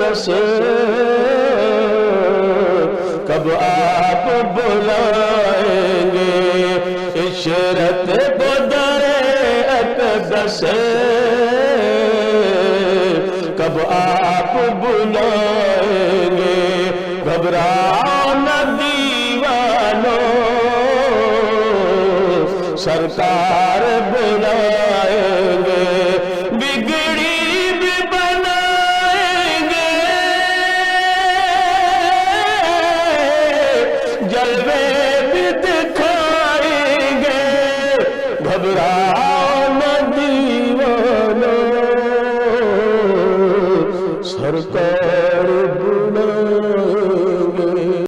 اقدس کب آپ بلائیں گے عشرت کو در اقدس کب آپ بلائیں گے گھبراؤ نہ دیوانوں سرکار بلائیں گے بگڑی بھی بنائیں گے جلوے بھی دکھائیں گے گھبراؤ نہ دیوانوں سرکار بلائیں گے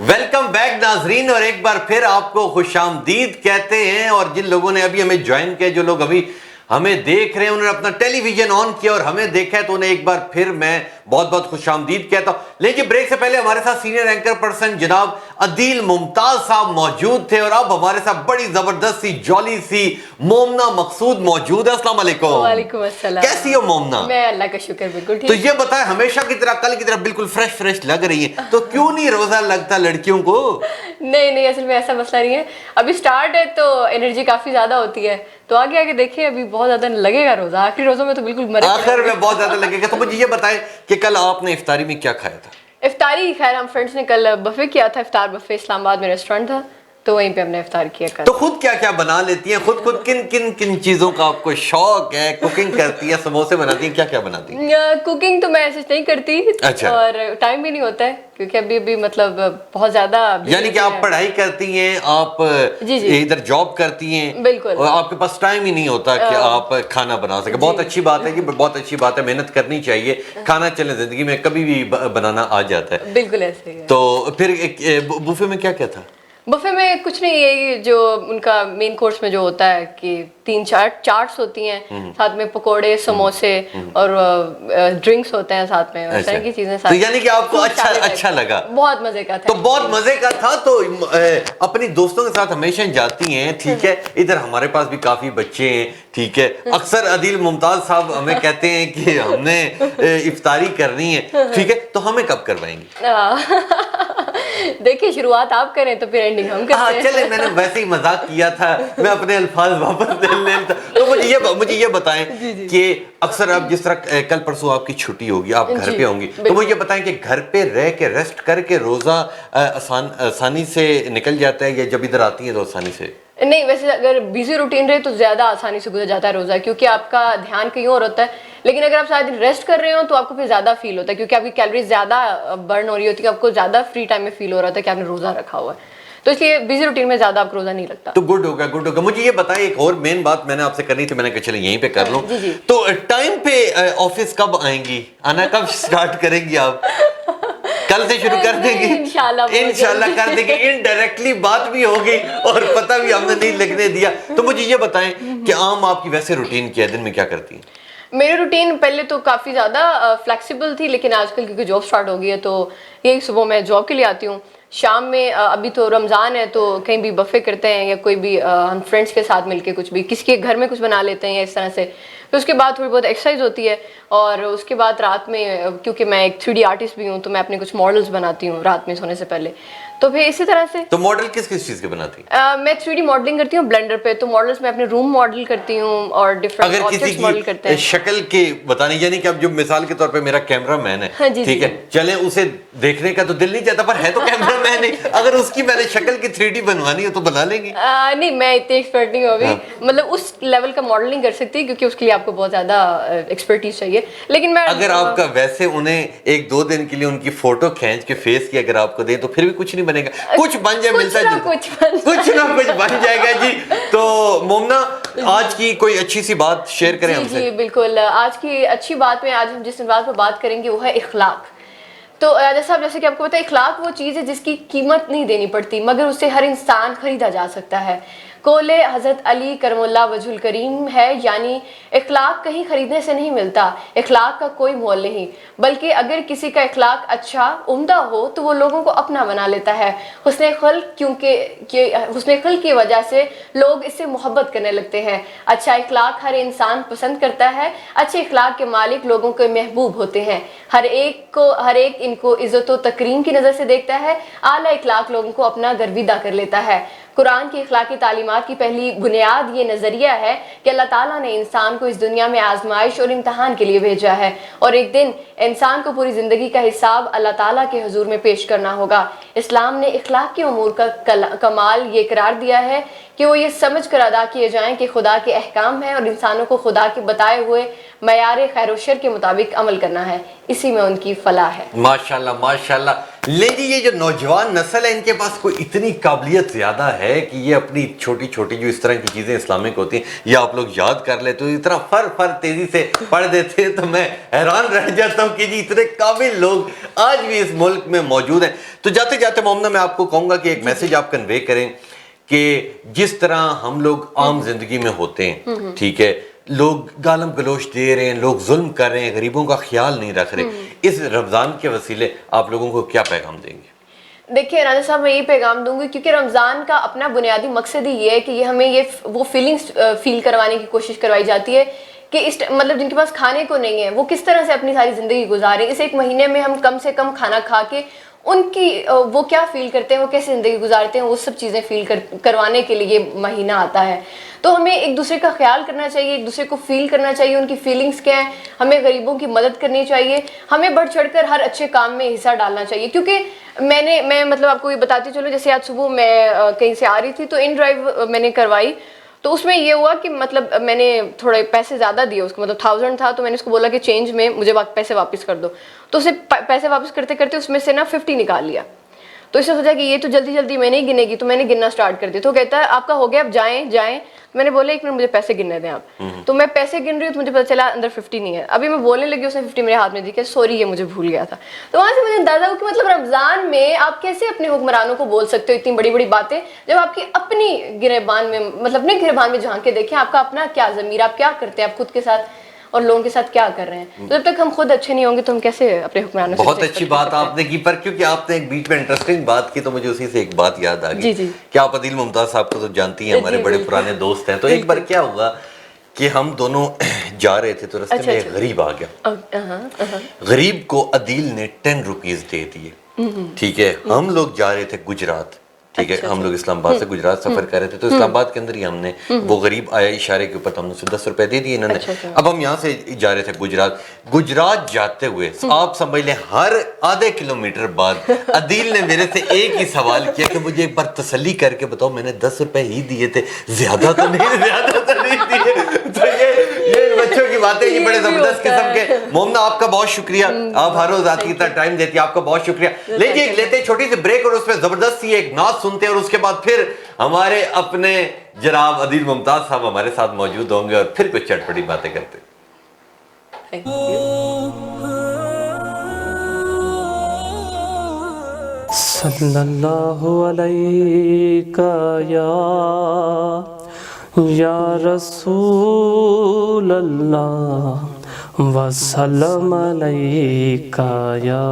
ویلکم بیک ناظرین، اور ایک بار پھر آپ کو خوش آمدید کہتے ہیں. اور جن لوگوں نے ابھی ہمیں جوائن کیا، جو لوگ ابھی ہمیں دیکھ رہے ہیں، انہوں نے اپنا ٹیلی ویژن آن کیا اور ہمیں دیکھا ہے، تو انہیں ایک بار پھر میں بہت بہت خوش آمدید کہتا ہوں. لیکن بریک سے پہلے ہمارے ساتھ سینئر اینکر پرسن جناب عدیل ممتاز صاحب موجود تھے، اور اب ہمارے ساتھ بڑی زبردست سی جولی سی مومنہ مقصود موجود ہے. السلام علیکم. وعلیکم السلام. کیسی ہو مومنہ؟ میں اللہ کا شکر بالکل تو ٹھیک. یہ بتائیں، ہمیشہ کی طرح کل کی طرح بالکل فریش لگ رہی ہیں، تو کیوں نہیں روزہ لگتا لڑکیوں کو؟ نہیں اصل میں ایسا مسئلہ نہیں ہے، ابھی سٹارٹ ہے تو انرجی کافی زیادہ ہوتی ہے، تو آگے دیکھیں ابھی بہت زیادہ لگے گا روزہ. آخری روزوں میں تو بالکل مرے آخر میں بہت زیادہ لگے گا. تو مجھے یہ بتائیں کہ کل آپ نے افطاری میں کیا کھایا تھا؟ افطاری خیر ہم فرینڈس نے کل بفے کیا تھا، افطار بفے اسلام آباد میں ریسٹورینٹ تھا، تو وہیں پہ ہم نے افطار کیا کل. تو خود کیا کیا بنا لیتی ہیں؟ خود کن چیزوں کا آپ کو شوق ہے؟ کوکنگ کرتی ہیں، سموسے بناتی ہیں، کیا کیا بناتی ہیں؟ کوکنگ تو میں ایسے نہیں کرتی، اچھا. اور ٹائم بھی نہیں ہوتا ہے کیونکہ ابھی مطلب بہت زیادہ یعنی کہ آپ پڑھائی کرتی ہیں، آپ ادھر جاب کرتی ہیں، بالکل، اور آپ کے پاس ٹائم ہی نہیں ہوتا کہ آپ کھانا بنا سکیں. بہت اچھی بات ہے، یہ بہت اچھی بات ہے، محنت کرنی چاہیے. کھانا چلے زندگی میں کبھی بھی بنانا آ جاتا ہے. بالکل ایسے ہی ہے. تو پھر بوفے میں کیا کیا تھا؟ بفے میں کچھ نہیں، یہی جو ان کا مین کورس میں جو ہوتا ہے کہ 3-4 چاٹس ہوتی ہیں، ساتھ میں پکوڑے، سموسے اور ڈرنکس ہوتے ہیں ساتھ میں، اس طرح کی چیزیں. تو یعنی کہ آپ کو اچھا لگا؟ بہت مزے کا تھا. تو بہت مزے کا تھا. تو اپنی دوستوں کے ساتھ ہمیشہ جاتی ہیں، ٹھیک ہے؟ ادھر ہمارے پاس بھی کافی بچے ہیں، ٹھیک ہے؟ اکثر عدیل ممتاز صاحب ہمیں کہتے ہیں کہ ہم نے افطاری کرنی ہے، ٹھیک ہے؟ تو ہمیں کب کروائیں گے؟ دیکھیں شروعات آپ کریں تو پھر اینڈنگ ہم کرتے ہیں. چلے، میں نے ویسے ہی مذاق کیا تھا، میں اپنے الفاظ واپس لے لیتا. تو مجھے یہ بتائیں کہ اکثر اب جس طرح کل پرسوں آپ کی چھٹی ہوگی، آپ گھر پہ ہوں گی، تو مجھے یہ بتائیں کہ گھر پہ رہ کے ریسٹ کر کے روزہ آسانی سے نکل جاتا ہے، یا جب ادھر آتی ہیں تو آسانی سے؟ نہیں، ویسے اگر بیزی روٹین رہے تو زیادہ آسانی سے گزر جاتا ہے روزہ، کیونکہ آپ کا دھیان کہیں اور ہوتا ہے. لیکن اگر آپ سارے دن ریسٹ کر رہے ہو تو آپ کو پھر زیادہ فیل ہوتا ہے، کیونکہ آپ کی کیلریز زیادہ برن ہو رہی ہوتی ہے، آپ کو زیادہ فری ٹائم میں فیل ہو رہا تھا کہ آپ نے روزہ رکھا ہوا ہے. تو اس لیے بیزی روٹین میں زیادہ آپ کو روزہ نہیں لگتا. تو گڈ ہوگا. مجھے یہ بتائیں، ایک اور مین بات میں نے آپ سے کرنی تھی، میں نے کہا چلے یہیں پہ کر لوں. تو ٹائم پہ آفس کب آئیں گی؟ آنا کب سٹارٹ کریں گی آپ؟ کل سے شروع کر دیں گی؟ انشاءاللہ کر دیں گے. انڈائریکٹلی بات بھی ہوگی اور پتہ بھی ہم نے نہیں لگنے دیا. تو مجھے یہ بتائیں کہ عام آپ کی ویسے روٹین کیا ہے؟ دن میں کیا کرتی ہیں؟ میری روٹین پہلے تو کافی زیادہ فلیکسیبل تھی، لیکن آج کل کیونکہ جاب سٹارٹ ہو گئی ہے تو یہی صبح میں جاب کے لیے آتی ہوں، شام میں ابھی تو رمضان ہے تو کہیں بھی بفے کرتے ہیں، یا کوئی بھی ہم فرینڈس کے ساتھ مل کے کچھ بھی کسی کے گھر میں کچھ بنا لیتے ہیں یا اس طرح سے. پھر اس کے بعد تھوڑی بہت ایکسرسائز ہوتی ہے، اور اس کے بعد رات میں کیونکہ میں ایک 3D آرٹسٹ بھی ہوں تو میں اپنے کچھ ماڈلز بناتی ہوں رات میں سونے سے پہلے. تو پھر اسی طرح سے. تو ماڈل کس چیز کے بناتی ہیں؟ میں 3D ماڈلنگ کرتی ہوں بلینڈر پہ، تو ماڈلز میں اپنے روم ماڈل کرتی ہوں اور ڈفرینٹ آبجیکٹس ماڈل کرتے ہیں. اگر کسی کی شکل کے بتانے، یعنی کہ اب جو مثال کے طور پہ میرا کیمرہ مین ہے، ٹھیک ہے، چلیں اسے دیکھنے کا تو دل نہیں چاہتا، پر ہے تو کیمرہ مین ہے، اگر اس کی میں نے شکل کی 3D بنوانی ہو تو بنا لیں گے؟ نہیں، میں اتنی ایکسپرٹ نہیں ہوں ابھی، مطلب اس لیول کا ماڈل نہیں کر سکتی کیونکہ اس کے لیے آپ کو بہت زیادہ ایکسپرٹیز چاہیے. لیکن میں اگر آپ کا ویسے انہیں 1-2 دن کے لیے ان کی فوٹو کھینچ کے فیس کی اگر آپ کو دیں تو پھر بھی کچھ نہیں بنے گا، کچھ بن جائے، ملتا ہے کچھ نہ کچھ بن جائے گا. جی تو مومنہ، آج کی کوئی اچھی سی بات شیئر کریں ہم سے. جی بالکل. آج کی اچھی بات میں آج ہم جس بات پہ بات کریں گے وہ ہے اخلاق. تو جیسے کہ آپ کو پتہ ہے اخلاق وہ چیز ہے جس کی قیمت نہیں دینی پڑتی، مگر اسے ہر انسان خریدا جا سکتا ہے. قول حضرت علی کرم اللہ وجہ الکریم ہے، یعنی اخلاق کہیں خریدنے سے نہیں ملتا، اخلاق کا کوئی مول نہیں، بلکہ اگر کسی کا اخلاق اچھا عمدہ ہو تو وہ لوگوں کو اپنا بنا لیتا ہے۔ حسن خلق حسن خلق کی وجہ سے لوگ اس سے محبت کرنے لگتے ہیں۔ اچھا اخلاق ہر انسان پسند کرتا ہے، اچھے اخلاق کے مالک لوگوں کے محبوب ہوتے ہیں، ہر ایک ان کو عزت و تکریم کی نظر سے دیکھتا ہے، اعلیٰ اخلاق لوگوں کو اپنا گرویدہ کر لیتا ہے۔ قرآن کی اخلاقی تعلیمات کی پہلی بنیاد یہ نظریہ ہے کہ اللہ تعالیٰ نے انسان کو اس دنیا میں آزمائش اور امتحان کے لیے بھیجا ہے، اور ایک دن انسان کو پوری زندگی کا حساب اللہ تعالیٰ کے حضور میں پیش کرنا ہوگا۔ اسلام نے اخلاق کے امور کا کمال یہ قرار دیا ہے کہ وہ یہ سمجھ کر ادا کیے جائیں کہ خدا کے احکام ہیں اور انسانوں کو خدا کے بتائے ہوئے معیار خیر و شر کے مطابق عمل کرنا ہے، اسی میں ان کی فلاح ہے۔ ماشاءاللہ ماشاءاللہ۔ لیکن یہ جو نوجوان نسل ہے ان کے پاس کوئی اتنی قابلیت زیادہ ہے کہ یہ اپنی چھوٹی چھوٹی جو اس طرح کی چیزیں اسلامک ہوتی ہیں یہ آپ لوگ یاد کر لیں تو اتنا فر تیزی سے پڑھ دیتے ہیں، تو میں حیران رہ جاتا ہوں کہ جی اتنے قابل لوگ آج بھی اس ملک میں موجود ہیں۔ تو جاتے جاتے مومنہ میں آپ کو کہوں گا کہ ایک میسیج آپ کنوے کریں کہ جس طرح ہم لوگ عام زندگی میں ہوتے ہیں، ٹھیک ہے، لوگ گالم گلوچ دے رہے ہیں، لوگ ظلم کر رہے ہیں، غریبوں کا خیال نہیں رکھ رہے، اس رمضان کے وسیلے آپ لوگوں کو کیا پیغام دیں گے؟ دیکھیے راجہ صاحب، میں یہ پیغام دوں گی کیونکہ رمضان کا اپنا بنیادی مقصد ہی یہ ہے کہ یہ ہمیں وہ فیلنگز فیل کروانے کی کوشش کروائی جاتی ہے کہ مطلب جن کے پاس کھانے کو نہیں ہے وہ کس طرح سے اپنی ساری زندگی گزاریں، اس ایک مہینے میں ہم کم سے کم کھانا کھا کے ان کی وہ کیا فیل کرتے ہیں، وہ کیسے زندگی گزارتے ہیں، وہ سب چیزیں فیل کروانے کے لیے یہ مہینہ آتا ہے۔ تو ہمیں ایک دوسرے کا خیال کرنا چاہیے، ایک دوسرے کو فیل کرنا چاہیے، ان کی فیلنگز کیا ہیں، ہمیں غریبوں کی مدد کرنی چاہیے، ہمیں بڑھ چڑھ کر ہر اچھے کام میں حصہ ڈالنا چاہیے۔ کیونکہ میں مطلب آپ کو یہ بتاتی چلوں، جیسے آج صبح میں کہیں سے آ رہی تھی تو ان ڈرائیو میں نے کروائی، تو اس میں یہ ہوا کہ مطلب میں نے تھوڑے پیسے زیادہ دیے اس کو، مطلب 1000 تھا تو میں نے اس کو بولا کہ چینج میں مجھے پیسے واپس کر دو، تو اسے پیسے واپس کرتے کرتے اس میں سے نا 50 نکال لیا۔ تو اس نے سوچا کہ یہ تو جلدی جلدی میں نہیں گنے گی، تو میں نے گننا سٹارٹ کر دیا۔ تو کہتا ہے آپ کا ہو گیا، اب جائیں۔ میں نے بولا ایک منٹ مجھے پیسے گننے دیں آپ۔ تو میں پیسے گن رہی ہوں تو مجھے پتا چلا اندر 50 نہیں ہے۔ ابھی میں بولنے لگی، اس نے 50 میرے ہاتھ میں دی کہ سوری یہ مجھے بھول گیا تھا۔ تو وہاں سے مجھے اندازہ ہوا کہ مطلب رمضان میں آپ کیسے اپنے حکمرانوں کو بول سکتے ہو اتنی بڑی بڑی باتیں جب آپ کی اپنی گریبان میں مطلب اپنے گریبان میں جھانک کے دیکھیں آپ کا اپنا کیا ضمیر، آپ کیا کرتے ہیں، آپ خود کے ساتھ اور لوگوں کے ساتھ کیا کر رہے ہیں۔ تو جب تک ہم خود اچھے نہیں ہوں گے تو ہم کیسے اپنے حکمرانوں سے بہت اچھی بات آپ نے کی، پر کیونکہ آپ نے ایک بیچ میں انٹرسٹنگ بات کی تو مجھے اسی سے ایک بات یاد آ گئی کہ آپ عدیل ممتاز صاحب کو تو جانتی ہیں، ہمارے بڑے پرانے دوست ہیں۔ تو ایک بار کیا ہوا کہ ہم دونوں جا رہے تھے تو رستے میں ایک غریب آ گیا، غریب کو عدیل نے 10 روپیز دے دیے، ٹھیک ہے۔ ہم لوگ جا رہے تھے گجرات، ٹھیک ہے، ہم لوگ اسلام آباد سے گجرات سفر کر رہے تھے، تو اسلام آباد کے اندر ہی ہم نے وہ غریب آیا اشارے کے اوپر، تو ہم نے اسے 10 روپے دے دیے انہوں نے۔ اب ہم یہاں سے جا رہے تھے گجرات جاتے ہوئے آپ سمجھ لیں ہر آدھے کلومیٹر بعد عدیل نے میرے سے ایک ہی سوال کیا کہ مجھے ایک بار تسلی کر کے بتاؤ میں نے 10 روپے ہی دیے تھے، زیادہ تو نہیں دیے۔ تو یہ بچوں کی باتیں یہ بڑے زبردست قسم کے۔ مومنہ آپ کا بہت شکریہ، آپ ہر روز آتی اتنا ٹائم دیتی ہیں، آپ کا بہت شکریہ۔ لیتے چھوٹی سی بریک اور اس میں زبردست سی ایک نعت سنتے ہیں اور اس کے بعد پھر ہمارے اپنے جناب عدیل ممتاز صاحب ہمارے ساتھ موجود ہوں گے اور پھر کچھ چٹپٹی باتیں کرتے ہیں۔ صلی اللہ علیہ یا رسول اللہ وسلم علیکہ یا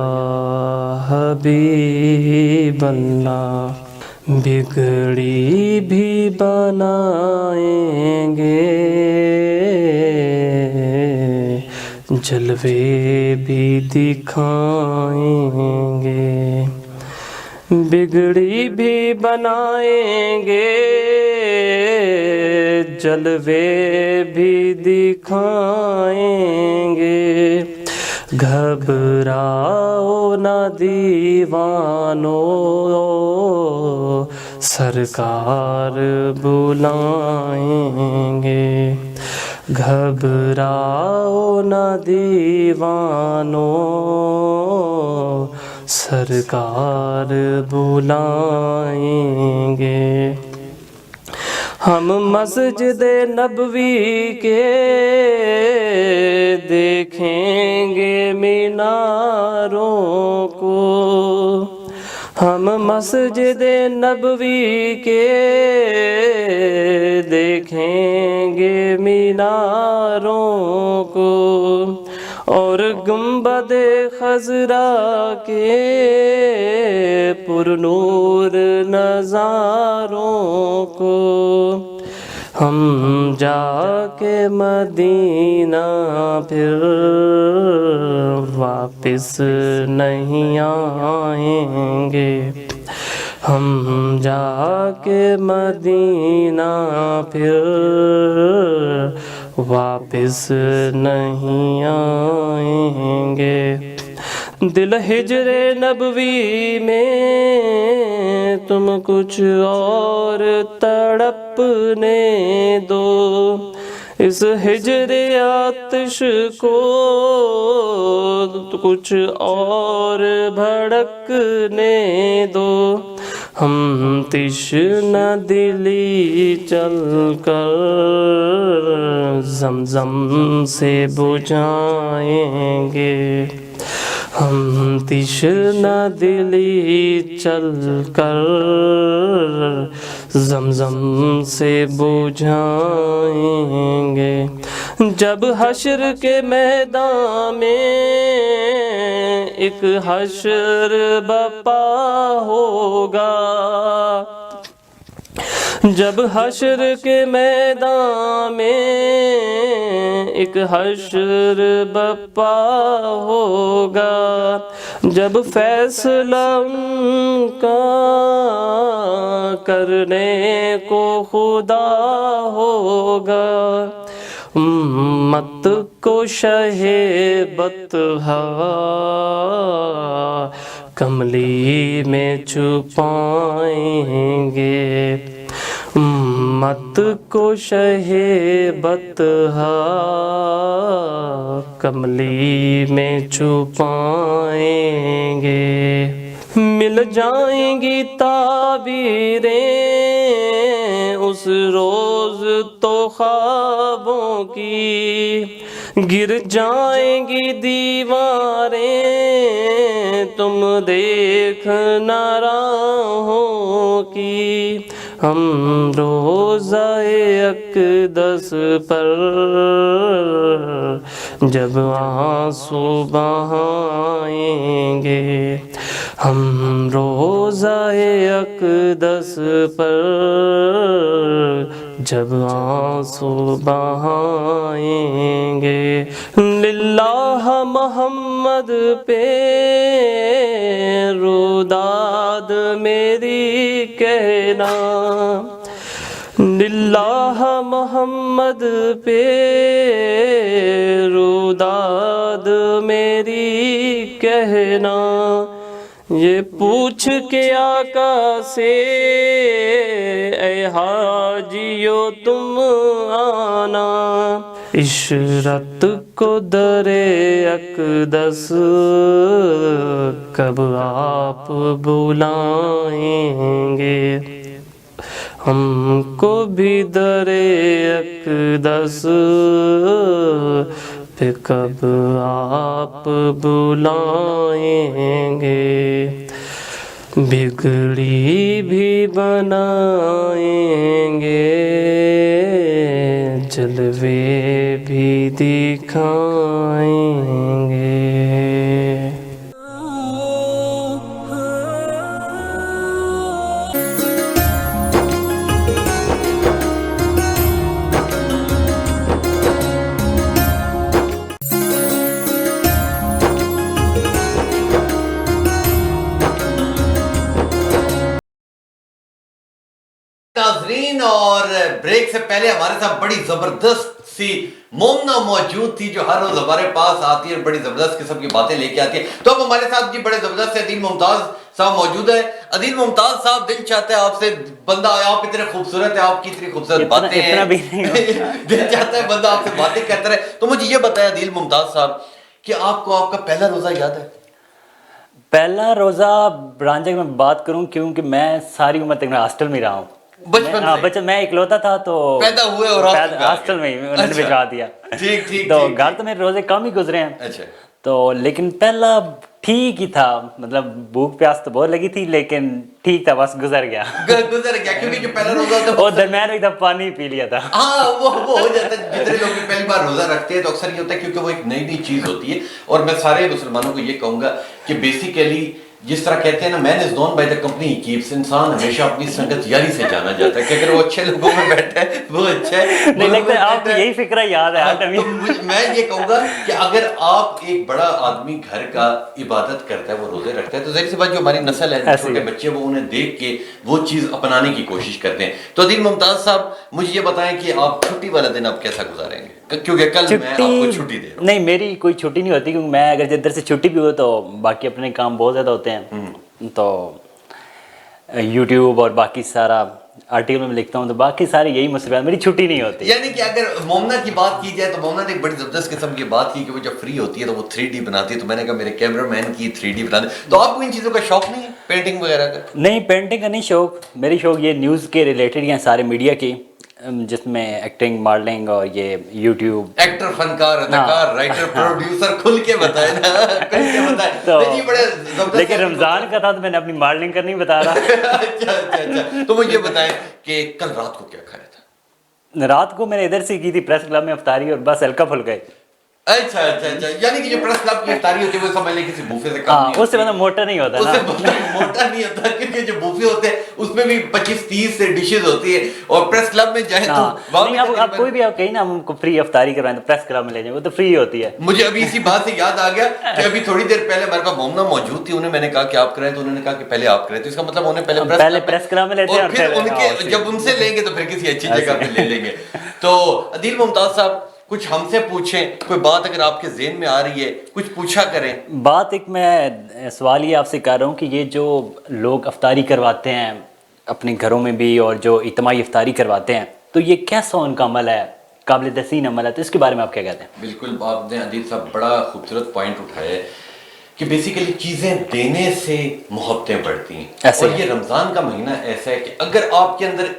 حبیب اللہ، بگڑی بھی بنائیں گے، جلوے بھی دکھائیں گے، بگڑی بھی بنائیں گے، جلوے بھی دکھائیں گے، گھبراؤ نہ دیوانو، سرکار بلائیں گے، گھبراؤ نہ دیوانو، سرکار بلائیں گے۔ ہم مسجد نبوی کے دیکھیں گے میناروں کو، ہم مسجد نبوی کے عذرا کے پر نور نظاروں کو ہم جا کے مدینہ پھر واپس نہیں آئیں گے، ہم جا کے مدینہ پھر واپس نہیں آئیں گے۔ دل ہجر نبوی میں تم کچھ اور تڑپنے دو، اس ہجر آتش کو کچھ اور بھڑکنے دو، ہم تشنہ دلی چل کر زمزم سے بجھائیں گے، ہم تشنہ دلی چل کر زمزم سے بجھائیں گے۔ جب حشر کے میدان میں ایک حشر بپا ہوگا، جب حشر کے میدان میں ایک حشر بپا ہوگا، جب فیصلہ ان کا کرنے کو خدا ہوگا، امت کو شہ بطحا کملی میں چھپائیں گے، امت کو شہ بطحا کملی میں چھپائیں گے۔ مل جائیں گی تعبیریں اس روز تو خوابوں کی، گر جائیں گی دیواریں تم دیکھنا راہوں کی، ہم روضہ اقدس پر جب آنسو بہائیں گے، ہم روضہ اقدس پر جب آنسو بہائیں گے۔ للہ محمد پہ روداد میری کہنا، للہ محمد پہ روداد میری کہنا، یہ پوچھ کے آقا سے اے حاجیو تم آنا، عشرت کو در اقدس کب آپ بلائیں گے، ہم کو بھی در اقدس پہ کب آپ بلائیں گے، بگڑی بھی بنائیں گے، جلوے بھی دکھائیں گے۔ ناظرین، اور بریک سے پہلے ہمارے ساتھ بڑی زبردست سی مومنہ موجود تھی جو ہر روز ہمارے پاس آتی ہے اور بڑی زبردست قسم کی باتیں لے کے آتی ہے۔ تو اب ہمارے ساتھ جی بڑے زبردست سے عدیل ممتاز صاحب موجود ہے۔ عدیل ممتاز صاحب، دل چاہتا ہے آپ سے، بندہ آپ اتنے خوبصورت ہے، آپ کی اتنی خوبصورت باتیں ہیں، دل چاہتا ہے بندہ آپ سے باتیں کرتا رہے۔ تو مجھے یہ بتایا عدیل ممتاز صاحب کہ آپ کو آپ کا پہلا روزہ یاد ہے؟ پہلا روزہ برانجہ میں بات کروں، کیونکہ میں ساری عمر تک میں ہاسٹل میں رہا ہوں، بچپن میں اکلوتا تھا تو پیدا ہوئے اور ہاسٹل میں ہی انہوں نے بھجوا دیا، ٹھیک ٹھیک، تو گھر تو میرے روزے کم ہی گزرے ہیں۔ اچھا، تو لیکن پہلا ٹھیک ہی تھا, مطلب بھوک پیاس تو بہت لگی تھی لیکن ٹھیک تھا, بس گزر گیا. گزر گیا کیونکہ جو پہلا روزہ ہوتا ہے اور درمیان میں ایک دفعہ پانی پی لیا تھا. ہاں وہ ہو جاتا ہے. جتنے لوگ پہلی بار روزہ رکھتے ہیں تو اکثر یہ ہوتا ہے کیونکہ وہ ایک نئی چیز ہوتی ہے. اور میں سارے مسلمانوں کو یہ کہوں گا کہ بیسیکلی جس طرح کہتے ہیں نا man is known by the company he keeps, انسان ہمیشہ اپنی سنگت یاری سے جانا جاتا ہے کہ اگر وہ اچھے لوگوں میں بیٹھا ہے وہ اچھا ہے. نہیں لگتا ہے آپ کو یہی فکرہ یاد ہے. تو میں یہ کہوں گا کہ اگر آپ ایک بڑا آدمی گھر کا عبادت کرتا ہے, وہ روزے رکھتا ہے, تو ظاہر سی بات جو ہماری نسل ہے, چھوٹے بچے, وہ انہیں دیکھ کے وہ چیز اپنانے کی کوشش کرتے ہیں. تو عدیل ممتاز صاحب مجھے یہ بتائیں کہ آپ چھٹی والا دن آپ کیسا گزاریں گے, کیونکہ کل میں آپ کو چھٹی دے رہا ہوں. نہیں میری کوئی چھٹی نہیں ہوتی, کیونکہ میں اگر ادھر سے چھٹی بھی ہو تو باقی اپنے کام بہت زیادہ ہوتے ہیں. تو یوٹیوب اور باقی سارا آرٹیکل میں لکھتا ہوں, تو باقی ساری یہی مصروفیات, میری چھٹی نہیں ہوتی. یعنی کہ اگر مومنہ کی بات کی جائے تو مومنہ نے ایک بڑی زبردست قسم کی بات کی کہ وہ جب فری ہوتی ہے تو وہ 3D بناتی ہے. تو میں نے کہا میرے کیمرہ مین کی 3D بنا دے. تو آپ کو ان چیزوں کا شوق نہیں ہے, پینٹنگ وغیرہ کا؟ نہیں پینٹنگ کا نہیں شوق, میری شوق یہ نیوز کے ریلیٹڈ ہیں سارے میڈیا کی, جس میں ایکٹنگ, ماڈلنگ اور یہ یوٹیوب. ایکٹر, فنکار, اداکار, رائٹر, پروڈیوسر, کھل کے بتائے نا, کھل کے بتائے. لیکن رمضان کا تھا تو میں نے اپنی ماڈلنگ کرنی بتا رہا. اچھا. تو مجھے بتائیں کہ کل رات کو کیا کھایا تھا؟ رات کو میں نے ادھر سے کی تھی پریس کلب میں افطاری, اور بس ہلکا پھلکا ہی. اچھا. یعنی کہ جو پریس کلب کی افطاری ہوتی ہے وہ سمجھ لیں کسی بوفے سے کم نہیں ہوتی. اس سے مطلب موٹا نہیں ہوتا نا, موٹا نہیں ہوتا, کیونکہ جو بوفے ہوتے ہیں اس میں بھی 25-30 سے ڈشز ہوتی ہے, اور پریس کلب میں جائیں تو آپ کوئی بھی آپ کہیں نا ہم کو فری افطاری کروائیں تو پریس کلب میں لے جائیں, وہ تو فری ہوتی ہے. مجھے ابھی اسی بات سے یاد آ گیا کہ ابھی تھوڑی دیر پہلے ہمارے پاس مومنہ موجود تھی, انہیں میں نے کہا کہ آپ کریں, تو انہوں نے کہا کہ پہلے آپ کریں. تو اس کا مطلب انہیں پہلے پریس کلب میں لیتے ہیں, اور پھر ان کے جب ان سے لیں گے تو پھر کسی اچھی جگہ پہ لے لیں گے. تو عدیل ممتاز صاحب کچھ ہم سے پوچھیں, کوئی بات اگر آپ کے ذہن میں آ رہی ہے کچھ پوچھا کریں. بات ایک میں سوال یہ آپ سے کر رہا ہوں کہ یہ جو لوگ افطاری کرواتے ہیں اپنے گھروں میں بھی, اور جو اجتماعی افطاری کرواتے ہیں, تو یہ کیسا ان کا عمل ہے, قابل تحسین عمل ہے, تو اس کے بارے میں آپ کیا کہتے ہیں؟ بالکل آپ نے عدیل صاحب بڑا خوبصورت پوائنٹ اٹھایا ہے کہ بیسیکلی چیزیں دینے سے محبتیں بڑھتی ہیں. اور یہ رمضان کا مہینہ ایسا ہے کہ اگر آپ کے اندر,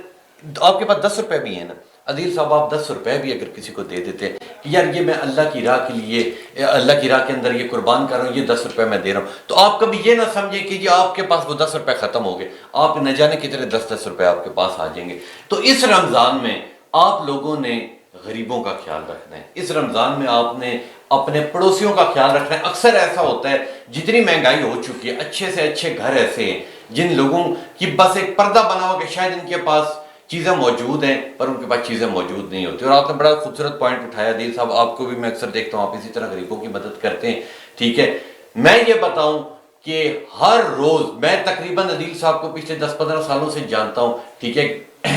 آپ کے پاس 10 روپے بھی ہیں نا عدیل صاحب, آپ 10 روپے بھی اگر کسی کو دے دیتے ہیں کہ یار یہ میں اللہ کی راہ کے لیے, اللہ کی راہ کے اندر یہ قربان کر رہا ہوں, یہ 10 روپے میں دے رہا ہوں, تو آپ کبھی یہ نہ سمجھیں کہ یہ آپ کے پاس وہ 10 روپے ختم ہو گئے, آپ نہ جانے کتنے 10 روپے آپ کے پاس آ جائیں گے. تو اس رمضان میں آپ لوگوں نے غریبوں کا خیال رکھنا ہے, اس رمضان میں آپ نے اپنے پڑوسیوں کا خیال رکھنا ہے. اکثر ایسا ہوتا ہے جتنی مہنگائی ہو چکی ہے, اچھے سے اچھے گھر ایسے ہیں جن لوگوں کی بس ایک پردہ بنا ہوا کہ شاید ان کے پاس چیزیں موجود ہیں پر ان کے پاس چیزیں موجود نہیں ہوتی. اور آپ نے بڑا خوبصورت پوائنٹ اٹھایا عدیل صاحب, آپ کو بھی میں اکثر دیکھتا ہوں آپ اسی طرح غریبوں کی مدد کرتے ہیں. ٹھیک ہے, میں یہ بتاؤں کہ ہر روز میں تقریباً عدیل صاحب کو پچھلے 10-15 سالوں سے جانتا ہوں. ٹھیک ہے,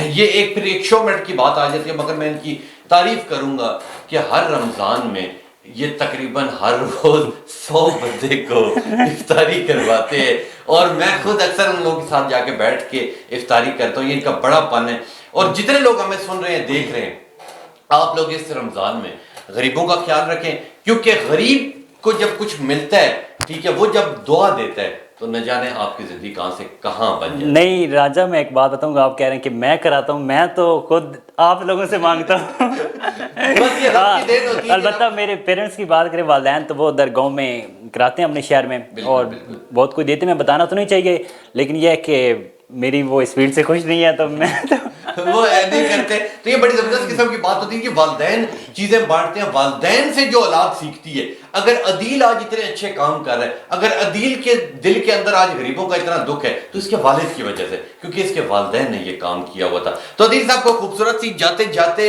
یہ ایک پھر ایک شو منٹ کی بات آ جاتی ہے, مگر میں ان کی تعریف کروں گا کہ ہر رمضان میں یہ تقریباً ہر روز 100 بندے کو افطاری کرواتے ہیں, اور میں خود اکثر ان لوگوں کے ساتھ جا کے بیٹھ کے افطاری کرتا ہوں. یہ ان کا بڑا پن ہے. اور جتنے لوگ ہمیں سن رہے ہیں, دیکھ رہے ہیں, آپ لوگ اس رمضان میں غریبوں کا خیال رکھیں, کیونکہ غریب کو جب کچھ ملتا ہے, ٹھیک ہے, وہ جب دعا دیتا ہے تو نہ جانے آپ کی زندگی کہاں سے کہاں بن جائے. نہیں راجہ, میں ایک بات بتاؤں گا, آپ کہہ رہے ہیں کہ میں کراتا ہوں, میں تو خود آپ لوگوں سے مانگتا ہوں. البتہ میرے پیرنٹس کی بات کریں, والدین, تو وہ ادھر گاؤں میں کراتے ہیں اپنے شہر میں, اور بہت کوئی دیتے, میں بتانا تو نہیں چاہیے, لیکن یہ ہے کہ میری وہ اس فیلڈ سے خوش نہیں ہے تو میں وہ نہیں کرتے. تو یہ بڑی زبردست قسم کی بات ہوتی ہے کہ والدین چیزیں بانٹتے ہیں, والدین سے جو اولاد سیکھتی ہے. اگر عدیل آج اتنے اچھے کام کر رہا ہے, اگر عدیل کے دل کے اندر آج غریبوں کا اتنا دکھ ہے, تو اس کے والد کی وجہ سے, کیونکہ اس کے والدین نے یہ کام کیا ہوا تھا. تو عدیل صاحب کو خوبصورت سی جاتے جاتے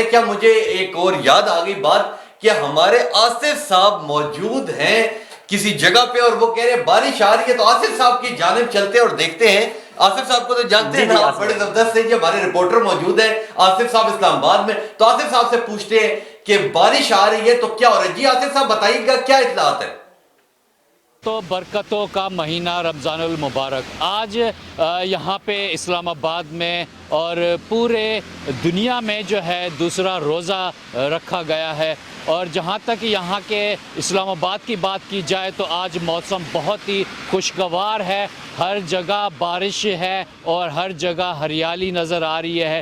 کیا مجھے ایک اور یاد آ گئی بات کہ ہمارے آصف صاحب موجود ہیں کسی جگہ پہ, اور وہ کہہ رہے ہیں بارش آ رہی ہے, تو آصف صاحب کی جانب چلتے ہیں اور دیکھتے ہیں. آصف صاحب کو تو جانتے ہیں نا, آپ بڑے زبردست ہیں, جو ہمارے رپورٹر موجود ہیں آصف صاحب اسلام آباد میں. تو آصف صاحب سے پوچھتے ہیں کہ بارش آ رہی ہے تو کیا ہو رہا ہے. جی آصف صاحب بتائیے گا کیا اطلاعات ہے؟ تو برکتوں کا مہینہ رمضان المبارک آج یہاں پہ اسلام آباد میں اور پورے دنیا میں جو ہے دوسرا روزہ رکھا گیا ہے. اور جہاں تک یہاں کے اسلام آباد کی بات کی جائے تو آج موسم بہت ہی خوشگوار ہے, ہر جگہ بارش ہے اور ہر جگہ ہریالی نظر آ رہی ہے.